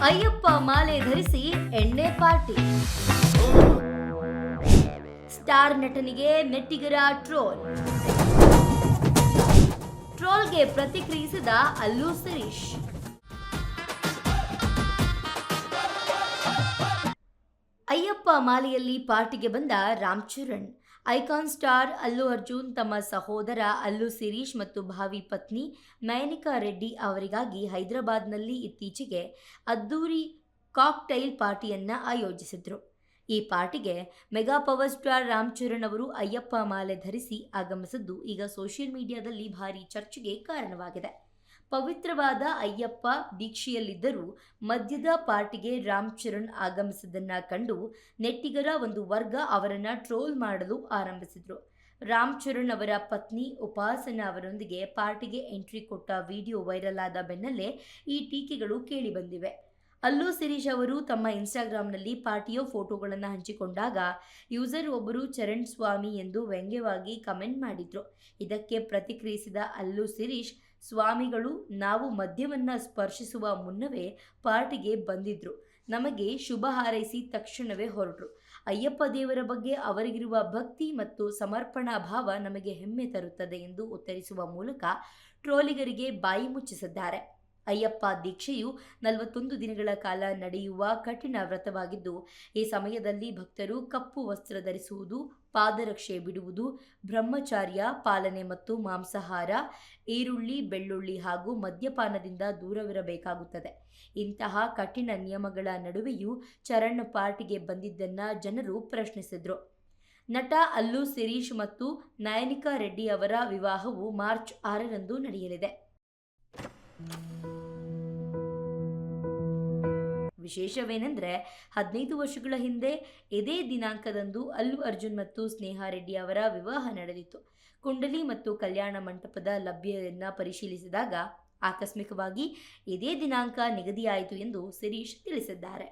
ಅಯ್ಯಪ್ಪ ಮಾಲೆ ಧರಿಸಿ ಎಣ್ಣೆ ಪಾರ್ಟಿ. ಸ್ಟಾರ್ ನಟನಿಗೆ ನೆಟ್ಟಿಗರ ಟ್ರೋಲ್ಗೆ ಪ್ರತಿಕ್ರಿಯಿಸಿದ ಅಲ್ಲು ಶಿರೀಶ್. ಅಯ್ಯಪ್ಪ ಮಾಲೆಯಲ್ಲಿ ಪಾರ್ಟಿಗೆ ಬಂದ ರಾಮ್ ಚರಣ್. ಐಕಾನ್ ಸ್ಟಾರ್ ಅಲ್ಲು ಅರ್ಜುನ್ ತಮ್ಮ ಸಹೋದರ ಅಲ್ಲು ಶಿರೀಶ್ ಮತ್ತು ಭಾವಿ ಪತ್ನಿ ನಯನಿಕಾ ರೆಡ್ಡಿ ಅವರಿಗಾಗಿ ಹೈದರಾಬಾದ್ನಲ್ಲಿ ಇತ್ತೀಚೆಗೆ ಅದ್ದೂರಿ ಕಾಕ್ಟೈಲ್ ಪಾರ್ಟಿಯನ್ನು ಆಯೋಜಿಸಿದ್ರು. ಈ ಪಾರ್ಟಿಗೆ mega power star Ram Charan ಅವರು ಅಯ್ಯಪ್ಪ ಮಾಲೆ ಧರಿಸಿ ಆಗಮಿಸಿದ್ದು ಈಗ ಸೋಷಿಯಲ್ ಮೀಡಿಯಾದಲ್ಲಿ ಭಾರೀ ಚರ್ಚೆಗೆ ಕಾರಣವಾಗಿದೆ. ಪವಿತ್ರವಾದ ಅಯ್ಯಪ್ಪ ದೀಕ್ಷೆಯಲ್ಲಿದ್ದರೂ ಮದ್ಯದ ಪಾರ್ಟಿಗೆ ರಾಮ್ ಚರಣ್ ಆಗಮಿಸಿದ್ದನ್ನ ಕಂಡು ನೆಟ್ಟಿಗರ ಒಂದು ವರ್ಗ ಅವರನ್ನ ಟ್ರೋಲ್ ಮಾಡಲು ಆರಂಭಿಸಿದ್ರು. ರಾಮ್ ಚರಣ್ ಅವರ ಪತ್ನಿ ಉಪಾಸನಾ ಅವರೊಂದಿಗೆ ಪಾರ್ಟಿಗೆ ಎಂಟ್ರಿ ಕೊಟ್ಟ ವಿಡಿಯೋ ವೈರಲ್ ಆದ ಬೆನ್ನಲ್ಲೇ ಈ ಟೀಕೆಗಳು ಕೇಳಿಬಂದಿವೆ. ಅಲ್ಲು ಶಿರೀಶ್ ಅವರು ತಮ್ಮ ಇನ್ಸ್ಟಾಗ್ರಾಂನಲ್ಲಿ ಪಾರ್ಟಿಯ ಫೋಟೋಗಳನ್ನು ಹಂಚಿಕೊಂಡಾಗ ಯೂಸರ್ ಒಬ್ಬರು ಚರಣ್ ಸ್ವಾಮಿ ಎಂದು ವ್ಯಂಗ್ಯವಾಗಿ ಕಮೆಂಟ್ ಮಾಡಿದ್ರು. ಇದಕ್ಕೆ ಪ್ರತಿಕ್ರಿಯಿಸಿದ ಅಲ್ಲು ಶಿರೀಶ್, ಸ್ವಾಮಿಗಳು ನಾವು ಮದ್ಯವನ್ನು ಸ್ಪರ್ಶಿಸುವ ಮುನ್ನವೇ ಪಾರ್ಟಿಗೆ ಬಂದಿದ್ರು, ನಮಗೆ ಶುಭ ಹಾರೈಸಿ ತಕ್ಷಣವೇ ಹೊರಟರು. ಅಯ್ಯಪ್ಪ ದೇವರ ಬಗ್ಗೆ ಅವರಿಗಿರುವ ಭಕ್ತಿ ಮತ್ತು ಸಮರ್ಪಣಾ ಭಾವ ನಮಗೆ ಹೆಮ್ಮೆ ತರುತ್ತದೆ ಎಂದು ಉತ್ತರಿಸುವ ಮೂಲಕ ಟ್ರೋಲಿಗರಿಗೆ ಬಾಯಿ ಮುಚ್ಚಿಸಿದ್ದಾರೆ. ಅಯ್ಯಪ್ಪ ದೀಕ್ಷೆಯು 41 ದಿನಗಳ ಕಾಲ ನಡೆಯುವ ಕಠಿಣ ವ್ರತವಾಗಿದ್ದು, ಈ ಸಮಯದಲ್ಲಿ ಭಕ್ತರು ಕಪ್ಪು ವಸ್ತ್ರ ಧರಿಸುವುದು, ಪಾದರಕ್ಷೆ ಬಿಡುವುದು, ಬ್ರಹ್ಮಚಾರ್ಯ ಪಾಲನೆ ಮತ್ತು ಮಾಂಸಾಹಾರ, ಈರುಳ್ಳಿ, ಬೆಳ್ಳುಳ್ಳಿ ಹಾಗೂ ಮದ್ಯಪಾನದಿಂದ ದೂರವಿರಬೇಕಾಗುತ್ತದೆ. ಇಂತಹ ಕಠಿಣ ನಿಯಮಗಳ ನಡುವೆಯೂ ಚರಣ್ ಪಾರ್ಟಿಗೆ ಬಂದಿದ್ದನ್ನ ಜನರು ಪ್ರಶ್ನಿಸಿದ್ರು. ನಟ ಅಲ್ಲು ಶಿರೀಶ್ ಮತ್ತು ನಯನಿಕಾ ರೆಡ್ಡಿ ಅವರ ವಿವಾಹವು ಮಾರ್ಚ್ 6ರಂದು ನಡೆಯಲಿದೆ. ವಿಶೇಷವೇನೆಂದರೆ 15 ವರ್ಷಗಳ ಹಿಂದೆ ಇದೇ ದಿನಾಂಕದಂದು ಅಲ್ಲು ಅರ್ಜುನ್ ಮತ್ತು ಸ್ನೇಹಾ ರೆಡ್ಡಿ ಅವರ ವಿವಾಹ ನಡೆದಿತ್ತು. ಕುಂಡಲಿ ಮತ್ತು ಕಲ್ಯಾಣ ಮಂಟಪದ ಲಭ್ಯತೆಯನ್ನು ಪರಿಶೀಲಿಸಿದಾಗ ಆಕಸ್ಮಿಕವಾಗಿ ಇದೇ ದಿನಾಂಕ ನಿಗದಿಯಾಯಿತು ಎಂದು ಶಿರೀಶ್ ತಿಳಿಸಿದ್ದಾರೆ.